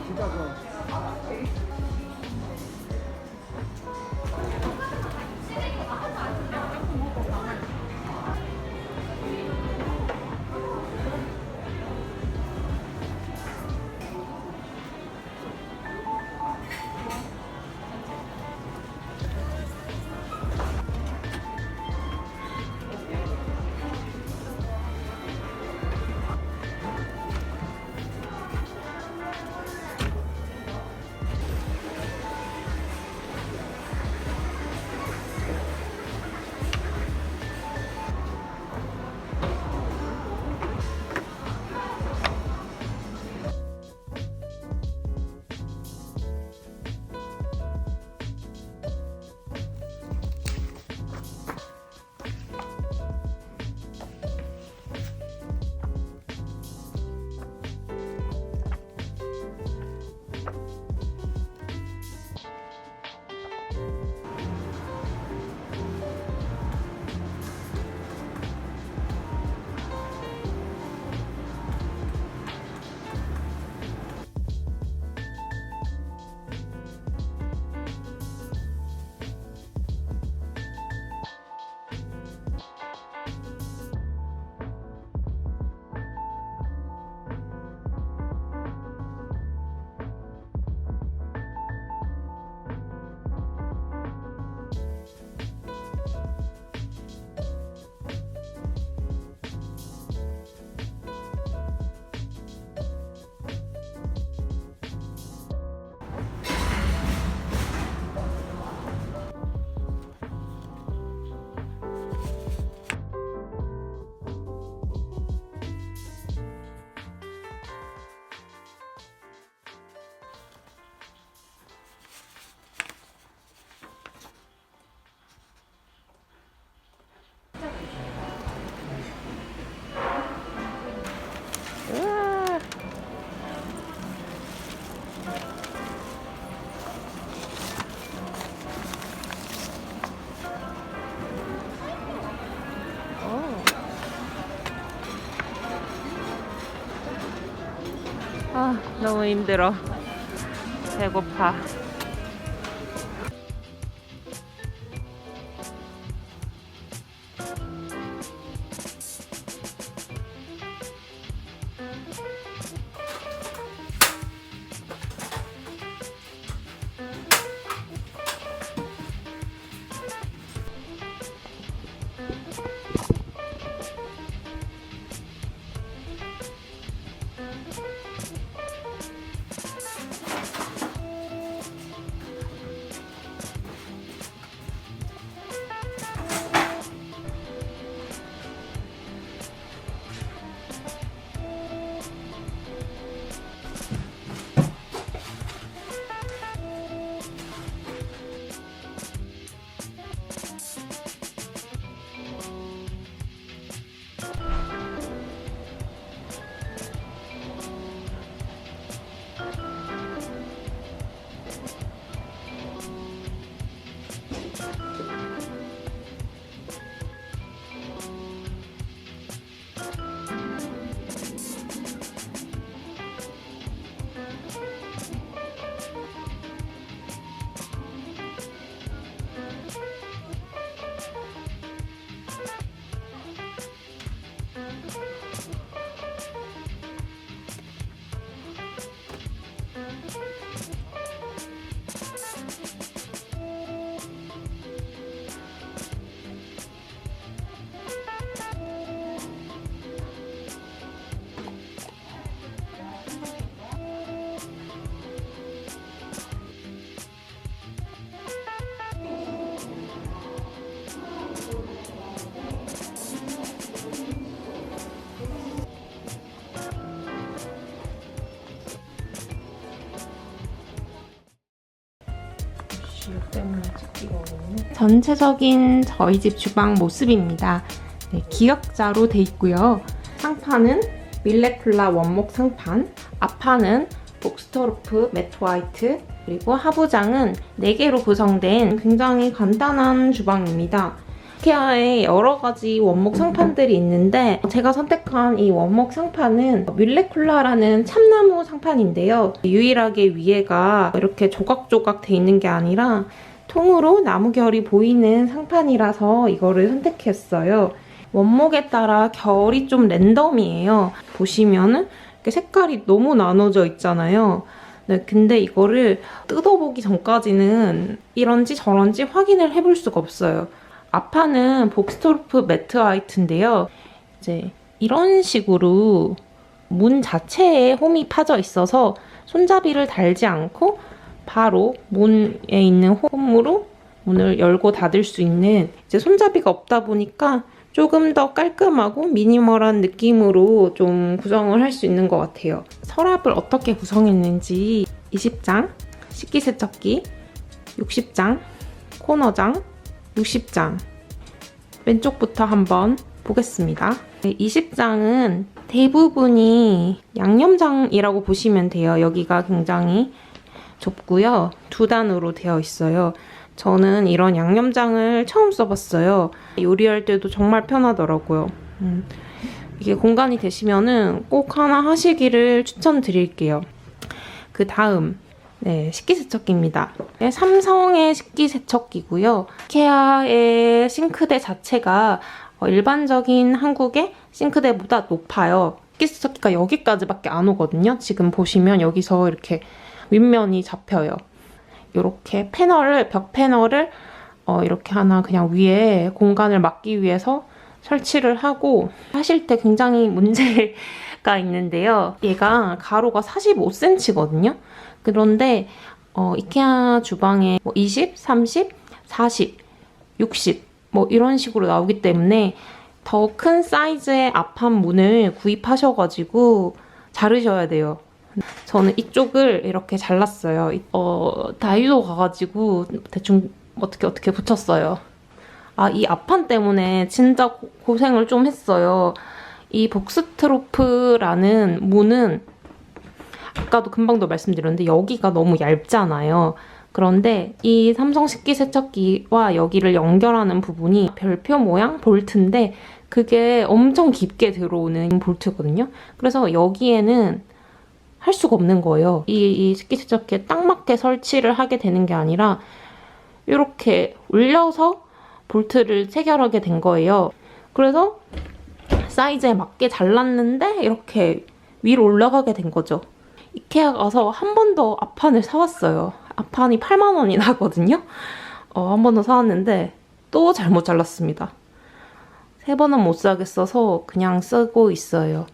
진짜 좋아. 아, 너무 힘들어. 배고파. 전체적인 저희 집 주방 모습입니다. 네, 기역자로 돼 있고요. 상판은 밀레쿨라 원목 상판, 앞판은 복스터루프 매트 화이트, 그리고 하부장은 4개로 구성된 굉장히 간단한 주방입니다. 이케아에 여러 가지 원목 상판들이 있는데 제가 선택한 이 원목 상판은 윌레쿨라라는 참나무 상판인데요. 유일하게 위에가 이렇게 조각조각 돼 있는 게 아니라 통으로 나무결이 보이는 상판이라서 이거를 선택했어요. 원목에 따라 결이 좀 랜덤이에요. 보시면은 이렇게 색깔이 너무 나눠져 있잖아요. 네, 근데 이거를 뜯어보기 전까지는 이런지 저런지 확인을 해볼 수가 없어요. 앞판은 복스토르프 매트 화이트인데요. 이제 이런 식으로 문 자체에 홈이 파져 있어서 손잡이를 달지 않고 바로 문에 있는 홈으로 문을 열고 닫을 수 있는 이제 손잡이가 없다 보니까 조금 더 깔끔하고 미니멀한 느낌으로 좀 구성을 할 수 있는 것 같아요. 서랍을 어떻게 구성했는지 20장, 식기세척기, 60장, 코너장, 60장 왼쪽부터 한번 보겠습니다. 20장은 대부분이 양념장이라고 보시면 돼요. 여기가 굉장히 좁고요. 2단으로 되어 있어요. 저는 이런 양념장을 처음 써봤어요. 요리할 때도 정말 편하더라고요. 이게 공간이 되시면은 꼭 하나 하시기를 추천드릴게요. 그 다음 식기세척기입니다. 삼성의 식기세척기고요. 이케아의 싱크대 자체가 일반적인 한국의 싱크대보다 높아요. 식기세척기가 여기까지밖에 안 오거든요. 지금 보시면 여기서 이렇게 윗면이 잡혀요. 이렇게 벽 패널을 이렇게 하나 그냥 위에 공간을 막기 위해서 설치를 하고 하실 때 굉장히 문제가 있는데요. 얘가 가로가 45cm거든요. 그런데 이케아 주방에 20, 30, 40, 60 뭐 이런 식으로 나오기 때문에 더 큰 사이즈의 앞판 문을 구입하셔가지고 자르셔야 돼요. 저는 이쪽을 이렇게 잘랐어요. 다이소 가가지고 대충 어떻게 붙였어요. 이 앞판 때문에 진짜 고생을 좀 했어요. 이 복스트로프라는 문은 아까도 금방도 말씀드렸는데 여기가 너무 얇잖아요. 그런데 이 삼성 식기세척기와 여기를 연결하는 부분이 별표 모양 볼트인데 그게 엄청 깊게 들어오는 볼트거든요. 그래서 여기에는 할 수가 없는 거예요. 이 식기세척기에 딱 맞게 설치를 하게 되는 게 아니라 이렇게 올려서 볼트를 체결하게 된 거예요. 그래서 사이즈에 맞게 잘랐는데 이렇게 위로 올라가게 된 거죠. 이케아 가서 한 번 더 앞판을 사왔어요. 앞판이 8만 원이 나거든요. 한 번 더 사왔는데 또 잘못 잘랐습니다. 3번은 못 사겠어서 그냥 쓰고 있어요.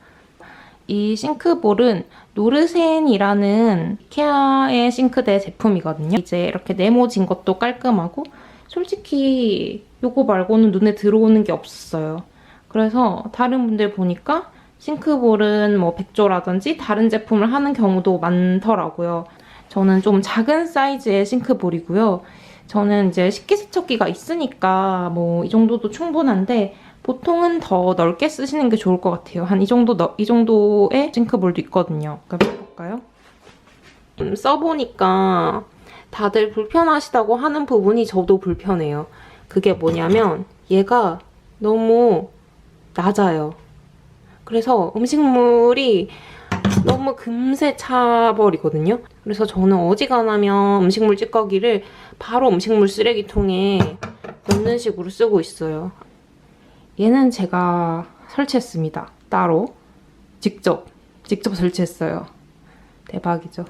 이 싱크볼은 노르센이라는 이케아의 싱크대 제품이거든요. 이제 이렇게 네모진 것도 깔끔하고 솔직히 이거 말고는 눈에 들어오는 게 없었어요. 그래서 다른 분들 보니까 싱크볼은 뭐 백조라든지 다른 제품을 하는 경우도 많더라고요. 저는 좀 작은 사이즈의 싱크볼이고요. 저는 이제 식기세척기가 있으니까 뭐 이 정도도 충분한데 보통은 더 넓게 쓰시는 게 좋을 것 같아요. 한 이 정도의 싱크볼도 있거든요. 그럼 해볼까요? 써보니까 다들 불편하시다고 하는 부분이 저도 불편해요. 그게 뭐냐면 얘가 너무 낮아요. 그래서 음식물이 너무 금세 차버리거든요. 그래서 저는 어지간하면 음식물 찌꺼기를 바로 음식물 쓰레기통에 넣는 식으로 쓰고 있어요. 얘는 제가 설치했습니다. 따로 직접 설치했어요. 대박이죠.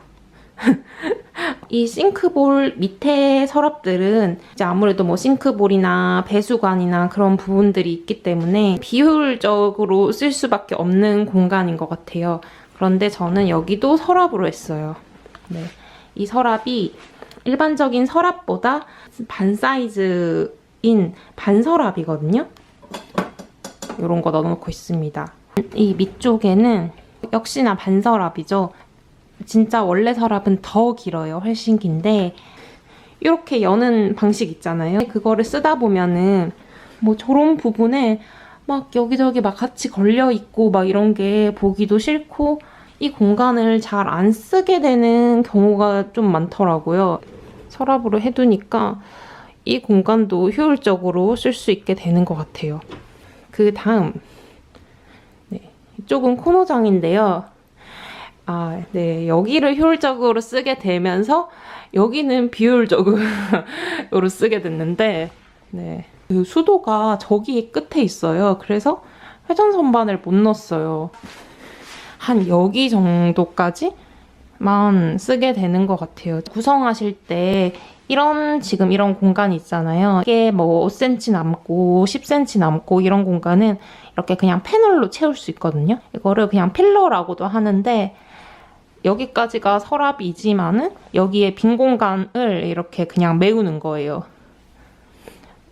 이 싱크볼 밑에 서랍들은 이제 아무래도 뭐 싱크볼이나 배수관이나 그런 부분들이 있기 때문에 비효율적으로 쓸 수밖에 없는 공간인 것 같아요. 그런데 저는 여기도 서랍으로 했어요. 네. 이 서랍이 일반적인 서랍보다 반 사이즈인 반서랍이거든요. 이런 거 넣어놓고 있습니다. 이 밑쪽에는 역시나 반서랍이죠. 진짜 원래 서랍은 더 길어요. 훨씬 긴데 이렇게 여는 방식 있잖아요. 그거를 쓰다 보면은 뭐 저런 부분에 막 여기저기 막 같이 걸려있고 막 이런 게 보기도 싫고 이 공간을 잘 안 쓰게 되는 경우가 좀 많더라고요. 서랍으로 해두니까 이 공간도 효율적으로 쓸 수 있게 되는 것 같아요. 그 다음, 네, 이쪽은 코너장인데요. 네, 여기를 효율적으로 쓰게 되면서 여기는 비효율적으로 쓰게 됐는데, 네, 그 수도가 저기 끝에 있어요. 그래서 회전 선반을 못 넣었어요. 한 여기 정도까지만 쓰게 되는 것 같아요. 구성하실 때 지금 이런 공간이 있잖아요. 이게 뭐 5cm 남고 10cm 남고 이런 공간은 이렇게 그냥 패널로 채울 수 있거든요. 이거를 그냥 필러라고도 하는데 여기까지가 서랍이지만은 여기에 빈 공간을 이렇게 그냥 메우는 거예요.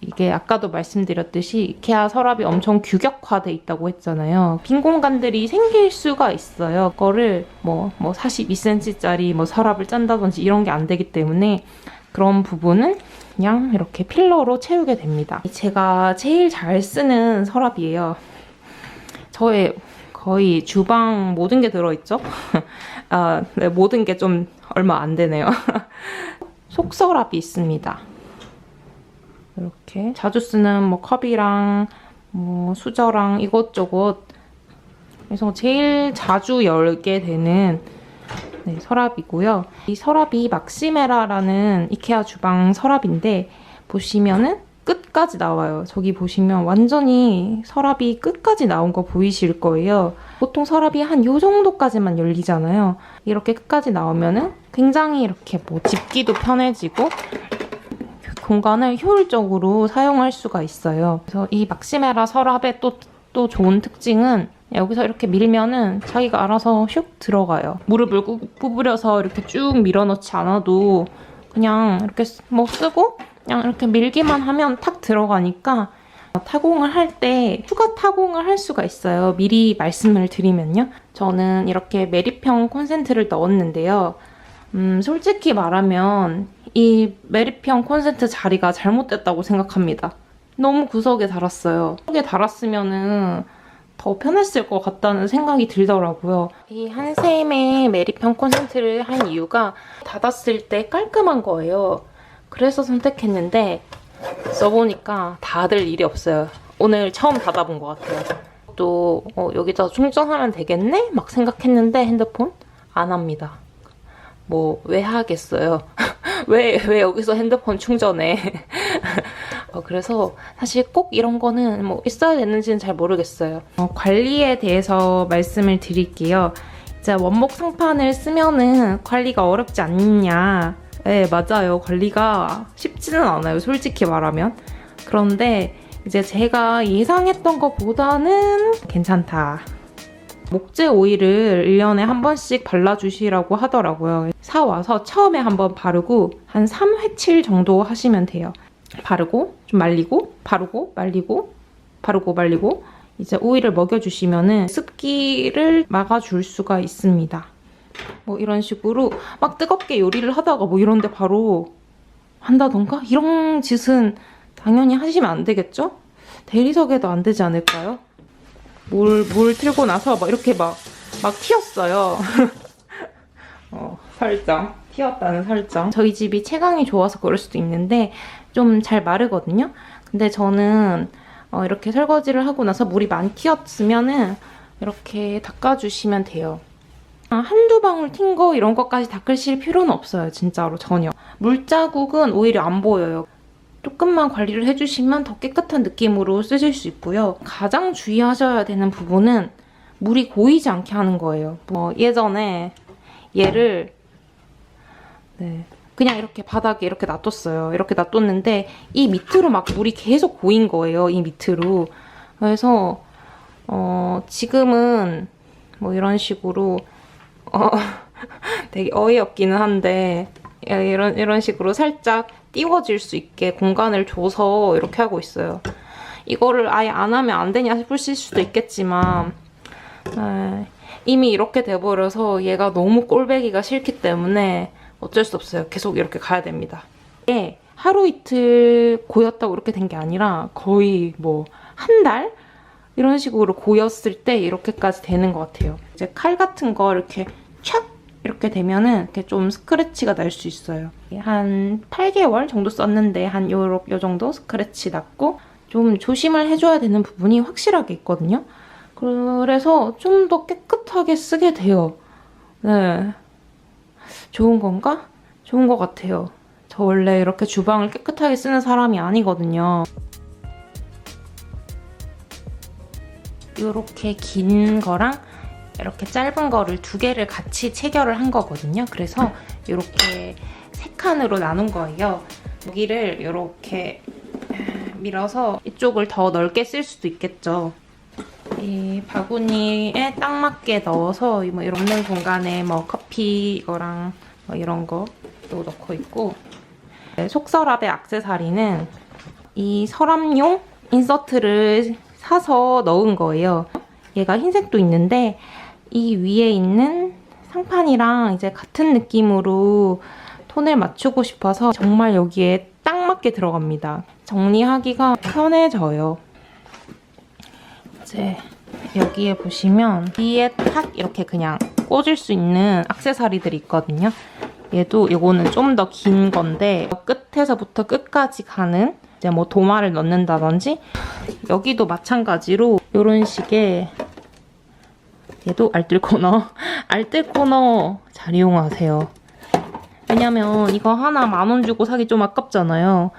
이게 아까도 말씀드렸듯이 이케아 서랍이 엄청 규격화돼 있다고 했잖아요. 빈 공간들이 생길 수가 있어요. 그거를 뭐 42cm짜리 뭐 서랍을 짠다든지 이런 게 안 되기 때문에 그런 부분은 그냥 이렇게 필러로 채우게 됩니다. 제가 제일 잘 쓰는 서랍이에요. 저의 거의 주방 모든 게 들어있죠? 네, 모든 게 좀 얼마 안 되네요. 속서랍이 있습니다. 이렇게 자주 쓰는 뭐 컵이랑 뭐 수저랑 이것저것, 그래서 제일 자주 열게 되는 네, 서랍이고요. 이 서랍이 막시메라라는 이케아 주방 서랍인데 보시면은 끝까지 나와요. 저기 보시면 완전히 서랍이 끝까지 나온 거 보이실 거예요. 보통 서랍이 한 요 정도까지만 열리잖아요. 이렇게 끝까지 나오면은 굉장히 이렇게 뭐 집기도 편해지고 공간을 효율적으로 사용할 수가 있어요. 그래서 이 막시메라 서랍의 또 좋은 특징은 여기서 이렇게 밀면은 자기가 알아서 슉 들어가요. 무릎을 구부려서 이렇게 쭉 밀어넣지 않아도 그냥 이렇게 뭐 쓰고 그냥 이렇게 밀기만 하면 탁 들어가니까 타공을 할 때 추가 타공을 할 수가 있어요. 미리 말씀을 드리면요. 저는 이렇게 메리평 콘센트를 넣었는데요. 솔직히 말하면 이 메리평 콘센트 자리가 잘못됐다고 생각합니다. 너무 구석에 달았어요. 구석에 달았으면은 더 편했을 것 같다는 생각이 들더라고요. 이 한샘의 메리평 콘센트를 한 이유가 닫았을 때 깔끔한 거예요. 그래서 선택했는데 써보니까 닫을 일이 없어요. 오늘 처음 닫아본 것 같아요. 또 여기다 충전하면 되겠네? 막 생각했는데 핸드폰 안 합니다. 뭐 왜 하겠어요? 왜 여기서 핸드폰 충전해? 그래서 사실 꼭 이런 거는 뭐 있어야 되는지는 잘 모르겠어요. 관리에 대해서 말씀을 드릴게요. 이제 원목 상판을 쓰면은 관리가 어렵지 않냐? 네, 맞아요. 관리가 쉽지는 않아요. 솔직히 말하면. 그런데 이제 제가 예상했던 것보다는 괜찮다. 목재 오일을 1년에 한 번씩 발라주시라고 하더라고요. 사와서 처음에 한번 바르고 한 3회칠 정도 하시면 돼요. 바르고 좀 말리고 바르고 말리고 바르고 말리고 이제 오일을 먹여주시면은 습기를 막아줄 수가 있습니다. 뭐 이런 식으로 막 뜨겁게 요리를 하다가 뭐 이런데 바로 한다던가? 이런 짓은 당연히 하시면 안 되겠죠? 대리석에도 안 되지 않을까요? 물 틀고 나서 막 이렇게 막 튀었어요. 살짝 튀었다는 설정. 저희 집이 채광이 좋아서 그럴 수도 있는데 좀 잘 마르거든요. 근데 저는 이렇게 설거지를 하고 나서 물이 많이 튀었으면은 이렇게 닦아주시면 돼요. 한두 방울 튄 거 이런 것까지 닦으실 필요는 없어요. 진짜로 전혀. 물자국은 오히려 안 보여요. 조금만 관리를 해주시면 더 깨끗한 느낌으로 쓰실 수 있고요. 가장 주의하셔야 되는 부분은 물이 고이지 않게 하는 거예요. 예전에 얘를 그냥 이렇게 바닥에 이렇게 놔뒀어요. 이렇게 놔뒀는데 이 밑으로 막 물이 계속 고인 거예요. 이 밑으로. 그래서 지금은 뭐 이런 식으로 되게 어이없기는 한데 이런 식으로 살짝 띄워질 수 있게 공간을 줘서 이렇게 하고 있어요. 이거를 아예 안 하면 안 되냐 싶으실 수도 있겠지만 이미 이렇게 돼버려서 얘가 너무 꼴배기가 싫기 때문에 어쩔 수 없어요. 계속 이렇게 가야 됩니다. 이게 하루 이틀 고였다고 이렇게 된 게 아니라 거의 뭐 한 달? 이런 식으로 고였을 때 이렇게까지 되는 것 같아요. 이제 칼 같은 거 이렇게 촥 이렇게 되면은 이렇게 좀 스크래치가 날 수 있어요. 한 8개월 정도 썼는데 한 요 정도 스크래치 났고 좀 조심을 해줘야 되는 부분이 확실하게 있거든요. 그래서 좀 더 깨끗하게 쓰게 돼요. 네. 좋은 건가? 좋은 것 같아요. 저 원래 이렇게 주방을 깨끗하게 쓰는 사람이 아니거든요. 이렇게 긴 거랑 이렇게 짧은 거를 두 개를 같이 체결을 한 거거든요. 그래서 이렇게 세 칸으로 나눈 거예요. 여기를 이렇게 밀어서 이쪽을 더 넓게 쓸 수도 있겠죠. 이 바구니에 딱 맞게 넣어서 뭐 이런 공간에 뭐 커피 이거랑 뭐 이런 거도 넣고 있고, 속서랍의 액세서리는 이 서랍용 인서트를 사서 넣은 거예요. 얘가 흰색도 있는데 이 위에 있는 상판이랑 이제 같은 느낌으로 톤을 맞추고 싶어서 정말 여기에 딱 맞게 들어갑니다. 정리하기가 편해져요. 이제 여기에 보시면 뒤에 탁 이렇게 그냥 꽂을 수 있는 액세서리들이 있거든요. 얘도 이거는 좀 더 긴 건데 끝에서부터 끝까지 가는 이제 뭐 도마를 넣는다든지, 여기도 마찬가지로 이런 식의 얘도 알뜰 코너 잘 이용하세요. 왜냐면 이거 하나 10,000원 주고 사기 좀 아깝잖아요.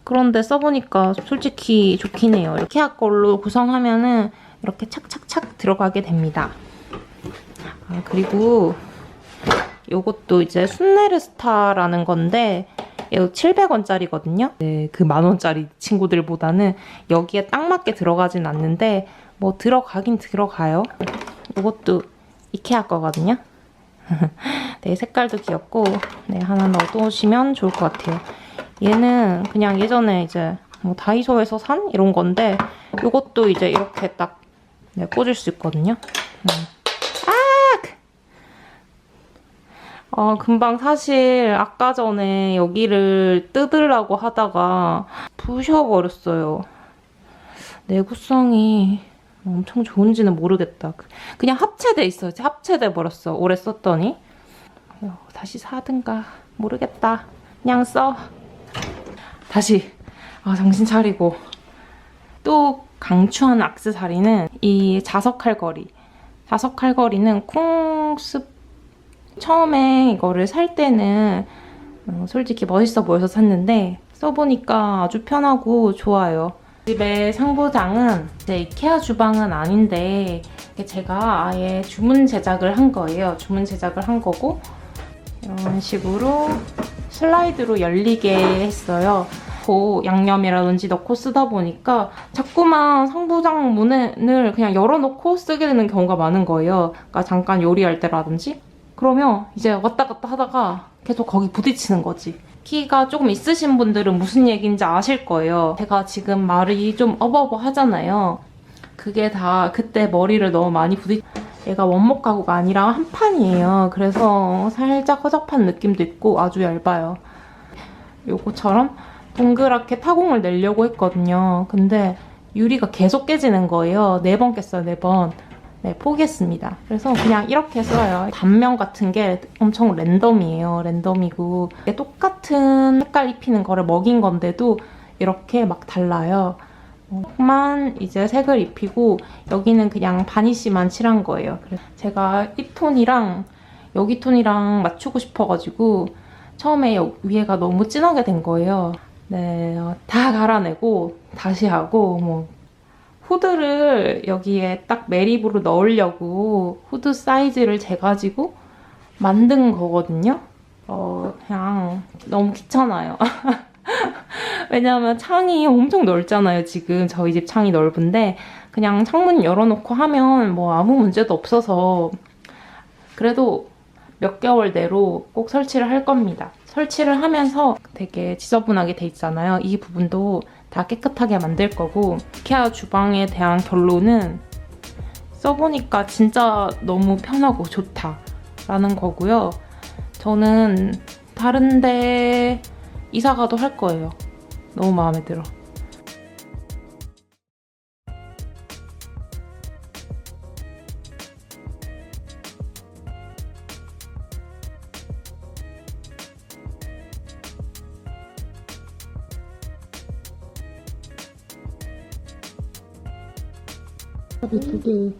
그런데 써보니까 솔직히 좋긴 해요. 이케아 걸로 구성하면은 이렇게 착착착 들어가게 됩니다. 그리고 요것도 이제 순네르스타라는 건데 이거 700원짜리거든요. 네, 그 10,000원짜리 친구들보다는 여기에 딱 맞게 들어가진 않는데 뭐 들어가긴 들어가요. 이것도 이케아 거거든요. 네, 색깔도 귀엽고 네, 하나 넣어두시면 좋을 것 같아요. 얘는 그냥 예전에 이제 뭐 다이소에서 산 이런 건데 이것도 이제 이렇게 딱 네, 꽂을 수 있거든요. 금방 사실 아까 전에 여기를 뜯으려고 하다가 부셔버렸어요. 내구성이 엄청 좋은지는 모르겠다. 그냥 합체돼 있어요. 합체돼 버렸어. 오래 썼더니. 다시 사든가 모르겠다. 그냥 써. 다시 정신 차리고. 또 강추하는 액세서리는 이 자석 칼걸이. 자석 칼걸이는 콩스 처음에 이거를 살 때는 솔직히 멋있어 보여서 샀는데 써보니까 아주 편하고 좋아요. 집의 상부장은 제 이케아 주방은 아닌데 제가 아예 주문 제작을 한 거예요. 주문 제작을 한 거고 이런 식으로 슬라이드로 열리게 했어요. 양념이라든지 넣고 쓰다 보니까 자꾸만 상부장 문을 그냥 열어놓고 쓰게 되는 경우가 많은 거예요. 그러니까 잠깐 요리할 때라든지. 그러면 이제 왔다 갔다 하다가 계속 거기 부딪히는 거지. 키가 조금 있으신 분들은 무슨 얘기인지 아실 거예요. 제가 지금 말이 좀 어버버 하잖아요. 그게 다 그때 머리를 너무 많이 얘가 원목 가구가 아니라 한 판이에요. 그래서 살짝 허접한 느낌도 있고 아주 얇아요. 요거처럼 동그랗게 타공을 내려고 했거든요. 근데 유리가 계속 깨지는 거예요. 4번 깼어요, 4번. 네, 포기했습니다. 그래서 그냥 이렇게 써요. 단면 같은 게 엄청 랜덤이에요. 랜덤이고 똑같은 색깔 입히는 거를 먹인 건데도 이렇게 막 달라요. 만 이제 색을 입히고 여기는 그냥 바니쉬만 칠한 거예요. 그래서 제가 이 톤이랑 여기 톤이랑 맞추고 싶어가지고 처음에 위에가 너무 진하게 된 거예요. 네, 다 갈아내고 다시 하고 뭐 후드를 여기에 딱 매립으로 넣으려고 후드 사이즈를 재가지고 만든 거거든요. 그냥 너무 귀찮아요. 왜냐면 창이 엄청 넓잖아요. 지금 저희 집 창이 넓은데 그냥 창문 열어놓고 하면 뭐 아무 문제도 없어서 그래도 몇 개월 내로 꼭 설치를 할 겁니다. 설치를 하면서 되게 지저분하게 돼 있잖아요. 이 부분도 다 깨끗하게 만들 거고 이케아 주방에 대한 결론은 써보니까 진짜 너무 편하고 좋다라는 거고요. 저는 다른데 이사가도 할 거예요. 너무 마음에 들어. 되게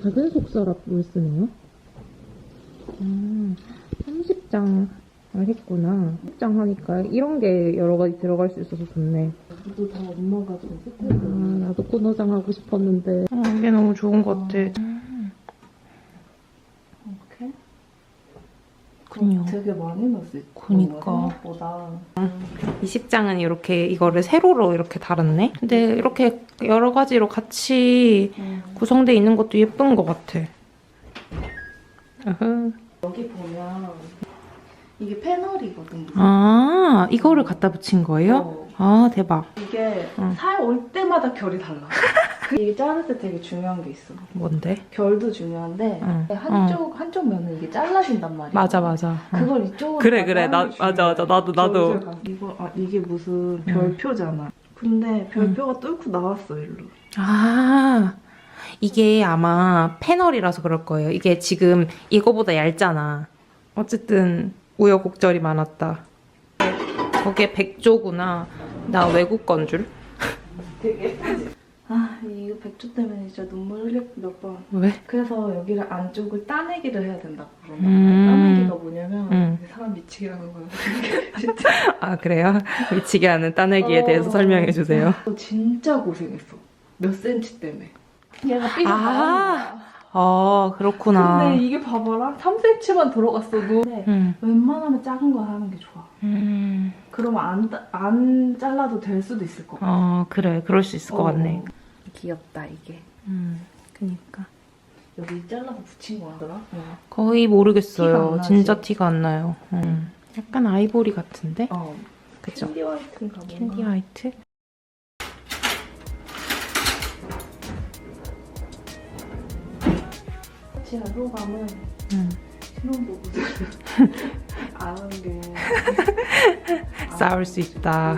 작은 속서랍을 쓰네요. 30장을 했구나. 30장 하니까 이런 게 여러 가지 들어갈 수 있어서 좋네. 이것도 다 엄마가 좀 세트해줘. 나도 코너장 하고 싶었는데. 이게 너무 좋은 것 같아. 이렇게? 그럼요. 되게 많이 넣을 수 있고. 그니까. 생각보다. 20장은 이렇게 이거를 세로로 이렇게 달았네. 근데 이렇게 여러 가지로 같이 구성되어 있는 것도 예쁜 것 같아. 어허. 여기 보면 이게 패널이거든. 아, 이거를 갖다 붙인 거예요? 어. 아, 대박. 이게 응. 살 올 때마다 결이 달라. 이게 자를 때 되게 중요한 게 있어. 뭔데? 결도 중요한데 응. 한쪽 면은 이게 잘라진단 말이야. 맞아. 그걸 이쪽으로 그래. 나가는 게 맞아. 중요해. 나도. 이게 무슨 별표잖아. 근데 별표가 뚫고 나왔어 일로. 아, 이게 아마 패널이라서 그럴 거예요. 이게 지금 이거보다 얇잖아. 어쨌든 우여곡절이 많았다. 저게 백조구나. 나 외국 건 줄. 되게 예쁘지? 아 이거 백조 때문에 진짜 눈물 흘렸 몇 번. 왜? 그래서 여기를 안쪽을 따내기를 해야 된다고 그러나 따내기가 뭐냐면 사람 미치게 하는 거야. 진짜. 아, 그래요? 미치게 하는 따내기에 대해서 설명해 주세요. 진짜 고생했어. 몇 센치 때문에. 얘가 삐져 아. 나가는 거야. 그렇구나. 근데 이게 봐봐라. 3cm만 들어갔어도 웬만하면 작은 거 하는 게 좋아. 그러면 안 잘라도 될 수도 있을 것 같아. 그래. 그럴 수 있을 것 같네. 귀엽다 이게. 그니까. 여기 잘라서 붙인 거더라. 거의 티가 모르겠어요. 안 나지? 진짜 티가 안 나요. 약간 아이보리 같은데? 그쵸? 캔디 화이트인가 뭔가. 캔디 화이트? 제 소감은 신혼부부들 아는 게 싸울 수 있다.